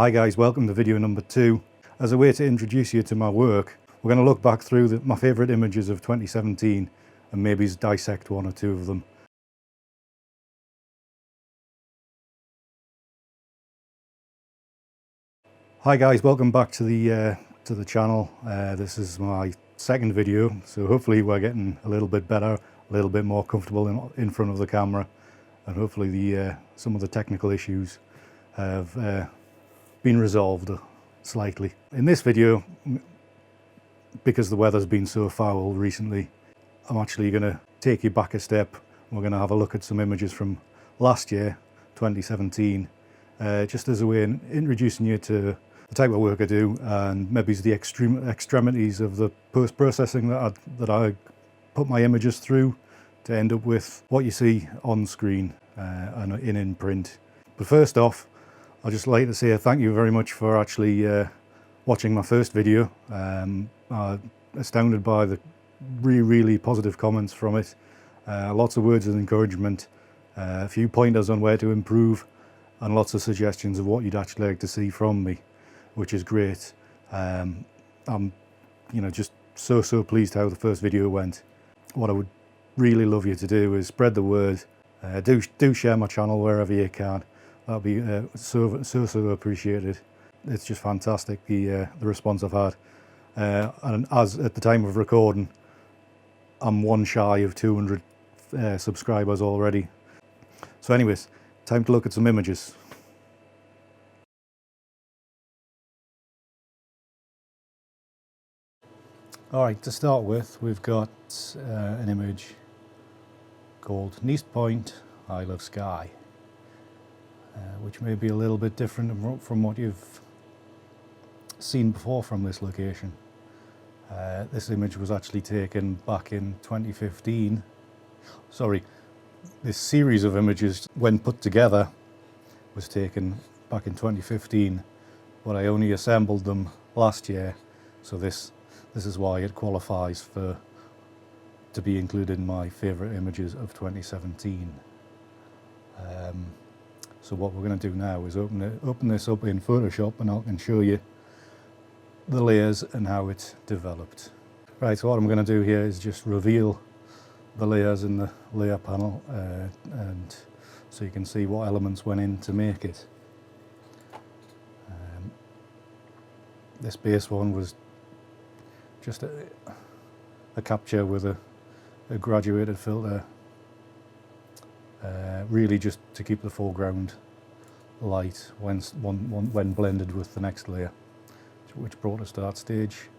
Hi guys, welcome to video number 2. As a way to introduce you to my work, we're going to look back through my favourite images of 2017 and maybe dissect one or two of them. Hi guys, welcome back to the channel. This is my second video, so hopefully we're getting a little bit better, a little bit more comfortable in front of the camera, and hopefully some of the technical issues have been resolved slightly. In this video, because the weather's been so foul recently, I'm actually going to take you back a step. We're going to have a look at some images from last year, 2017, just as a way of introducing you to the type of work I do and maybe the extremities of the post-processing that I put my images through to end up with what you see on screen and in print. But first off, I'd just like to say thank you very much for actually watching my first video. I'm astounded by the really positive comments from it. Lots of words of encouragement, a few pointers on where to improve, and lots of suggestions of what you'd actually like to see from me, which is great. I'm just so pleased how the first video went. What I would really love you to do is spread the word. Do share my channel wherever you can. That'll be so appreciated. It's just fantastic, the response I've had. And as at the time of recording, I'm one shy of 200 subscribers already. So anyways, time to look at some images. Alright, to start with, we've got an image called East Point, I Love Sky. Which may be a little bit different from what you've seen before from this location. This image was actually taken back in 2015. Sorry, this series of images, when put together, was taken back in 2015, but I only assembled them last year, so this is why it qualifies to be included in my favourite images of 2017. So what we're going to do now is open this up in Photoshop, and I can show you the layers and how it developed. Right, so what I'm going to do here is just reveal the layers in the layer panel, and so you can see what elements went in to make it. This base one was just a capture with a graduated filter. Really just to keep the foreground light when blended with the next layer, which brought us to that stage.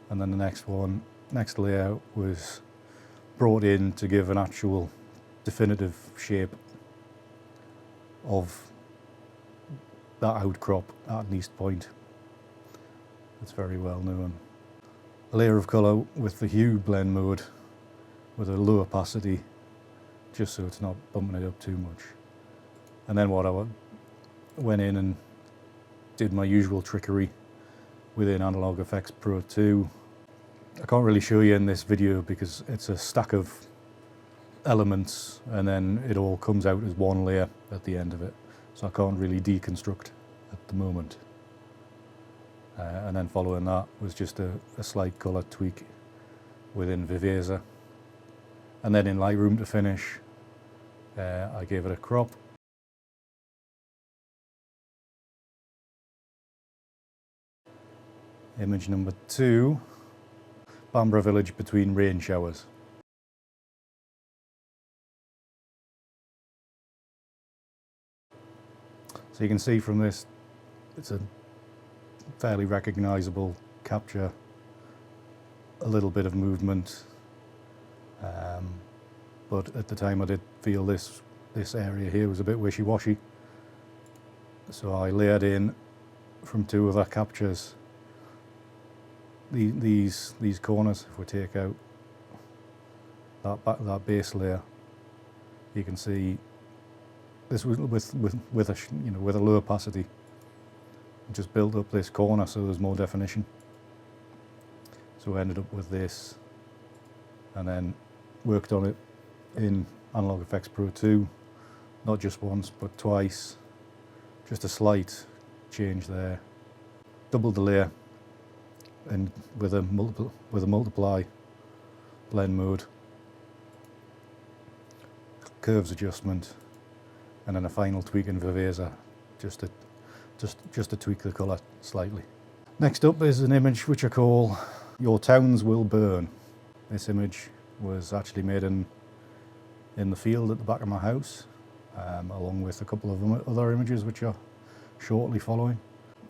And then the next layer was brought in to give an actual definitive shape of that outcrop at East Point. It's very well known. A layer of colour with the hue blend mode with a low opacity, just so it's not bumping it up too much. And then what I went in and did my usual trickery within Efex Pro 2. I can't really show you in this video because it's a stack of elements and then it all comes out as one layer at the end of it, so I can't really deconstruct at the moment. And then following that was just a slight colour tweak within Viveza. And then in Lightroom to finish, I gave it a crop. Image number 2, Bambara Village between rain showers. So you can see from this, it's a fairly recognisable capture, a little bit of movement. But at the time I did feel this area here was a bit wishy-washy, so I layered in from 2 other captures these corners. If we take out that base layer, you can see this was with a low opacity. Just built up this corner so there's more definition. So I ended up with this, and then worked on it in Efex Pro 2, not just once but twice. Just a slight change there. Double the layer, and with a multiply blend mode, curves adjustment, and then a final tweak in Viveza, just to tweak the colour slightly. Next up is an image which I call "Your Towns Will Burn." This image was actually made in the field at the back of my house, along with a couple of other images which are shortly following.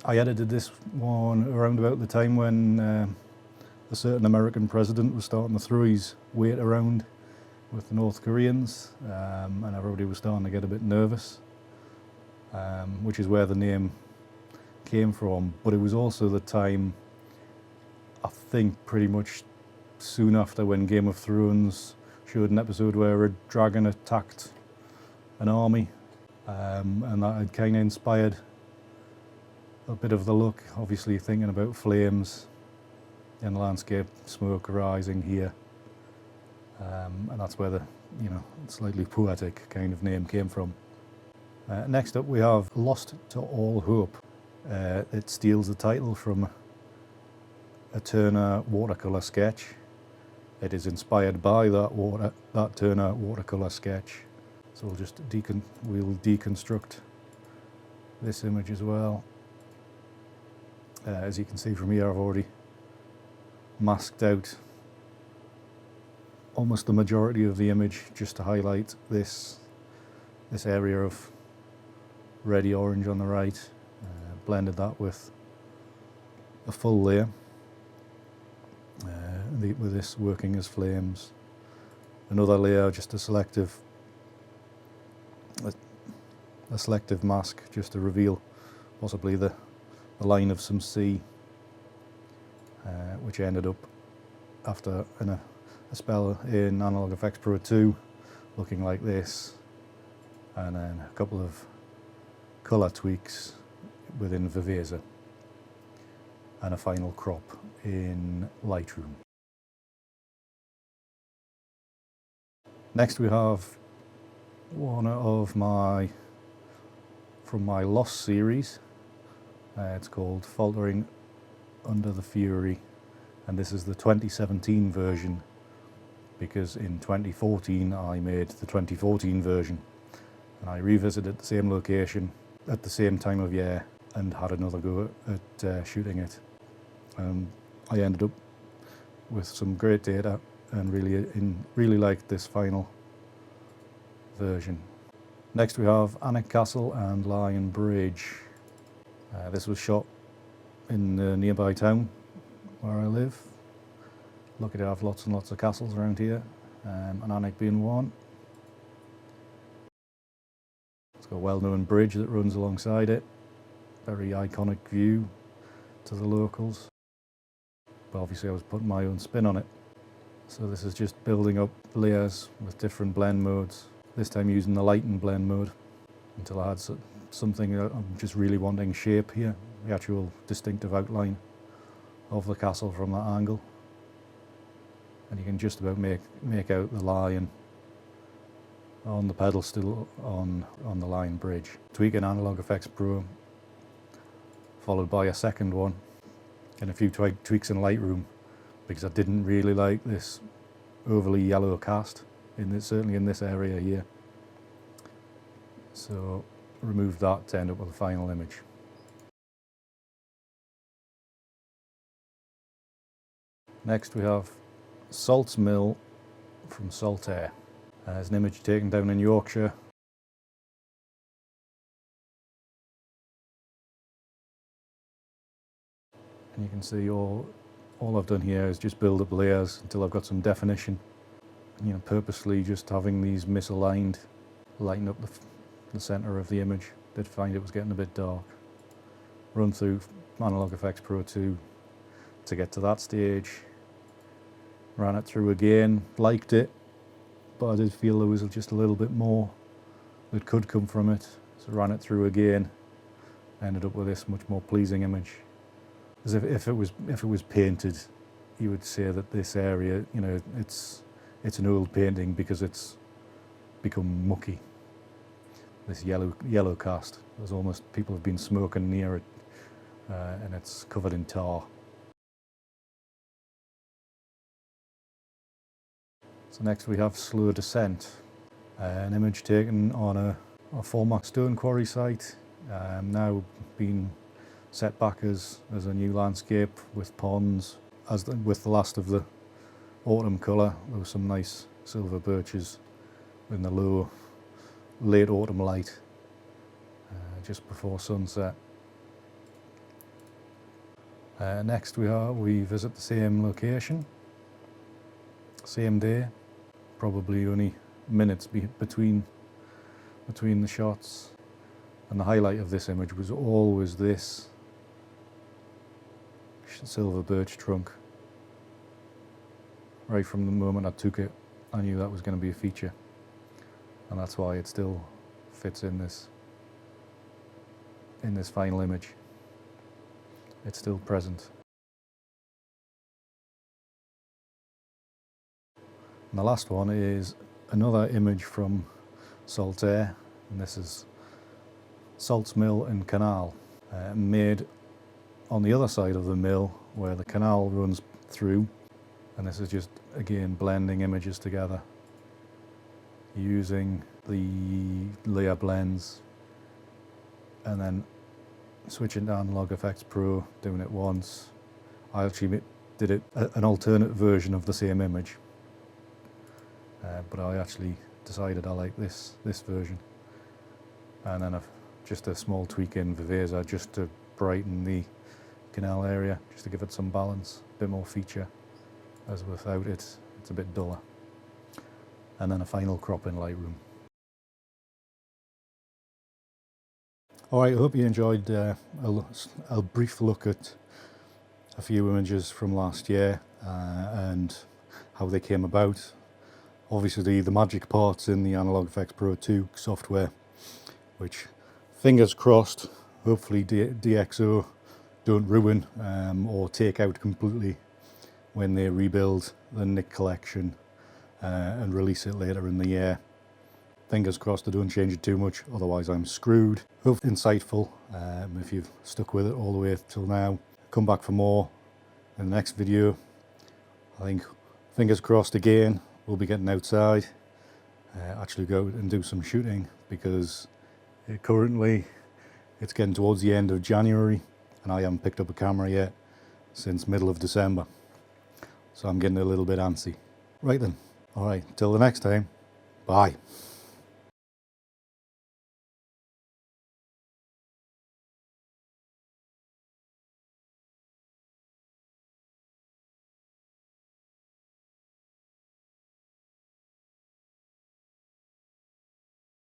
I edited this one around about the time when a certain American president was starting to throw his weight around with the North Koreans, and everybody was starting to get a bit nervous, which is where the name came from. But it was also the time, I think pretty much soon after, when Game of Thrones showed an episode where a dragon attacked an army, and that had kind of inspired a bit of the look, obviously thinking about flames in the landscape, smoke rising here, and that's where the slightly poetic kind of name came from. Next up we have "Lost to All Hope." It steals the title from a Turner watercolour sketch. It is inspired by that Turner watercolour sketch. So we'll deconstruct this image as well. As you can see from here, I've already masked out almost the majority of the image just to highlight this area of reddy orange on the right. Blended that with a full layer, with this working as flames. Another layer, just a selective mask, just to reveal possibly the line of some sea, which ended up after a spell in Analog Efex Pro 2 looking like this, and then a couple of colour tweaks within Viveza, and a final crop in Lightroom. Next we have one of from my Lost series. It's called "Faltering Under the Fury," and this is the 2017 version, because in 2014 I made the 2014 version, and I revisited the same location at the same time of year and had another go at shooting it. I ended up with some great data and really liked this final version. Next we have Nik Castle and Lion Bridge. This was shot in the nearby town where I live. Lucky to have lots and lots of castles around here, and Nik being one. It's got a well-known bridge that runs alongside it. Very iconic view to the locals. But obviously I was putting my own spin on it. So this is just building up layers with different blend modes. This time using the light and blend mode until I had something I'm just really wanting shape here. The actual distinctive outline of the castle from that angle. And you can just about make out the lion on the pedestal on the Lion Bridge. Tweaking Analog Efex Pro, followed by a second one, and a few tweaks in Lightroom, because I didn't really like this overly yellow cast, certainly in this area here. So removed that to end up with a final image. Next we have Salt's Mill from Saltair. There's an image taken down in Yorkshire. And you can see all I've done here is just build up layers until I've got some definition. Purposely just having these misaligned, lighten up the center of the image. Did find it was getting a bit dark. Run through Analog Efex Pro 2 to get to that stage. Ran it through again, liked it, but I did feel there was just a little bit more that could come from it. So ran it through again, ended up with this much more pleasing image. As if it was painted, you would say that this area, it's an old painting because it's become mucky. This yellow cast. There's almost, people have been smoking near it and it's covered in tar. So next we have Slow Descent, an image taken on a former stone quarry site, now being set back as a new landscape with ponds. With the last of the autumn colour, there were some nice silver birches in the late autumn light, just before sunset. Next we visit the same location, same day, probably only minutes between the shots, and the highlight of this image was always this silver birch trunk. Right from the moment I took it, I knew that was going to be a feature, and that's why it still fits in this final image. It's still present. And the last one is another image from Saltair, and this is Salt's mill and canal, made on the other side of the mill where the canal runs through, and this is just again blending images together using the layer blends and then switching to Analog Efex Pro, doing it once. I actually did it an alternate version of the same image, but I actually decided I like this version, and then just a small tweak in Viveza just to brighten the canal area, just to give it some balance, a bit more feature, as without it it's a bit duller. And then a final crop in Lightroom. Alright, I hope you enjoyed a brief look at a few images from last year and how they came about. Obviously the magic part's in the Analog Efex Pro 2 software, which, fingers crossed, hopefully DxO don't ruin or take out completely when they rebuild the Nik Collection and release it later in the year. Fingers crossed they don't change it too much, otherwise I'm screwed. Hope insightful if you've stuck with it all the way till now. Come back for more in the next video. I think, fingers crossed again, we'll be getting outside, actually go and do some shooting, because currently it's getting towards the end of January and I haven't picked up a camera yet since middle of December. So I'm getting a little bit antsy. Right then, alright, till the next time, bye.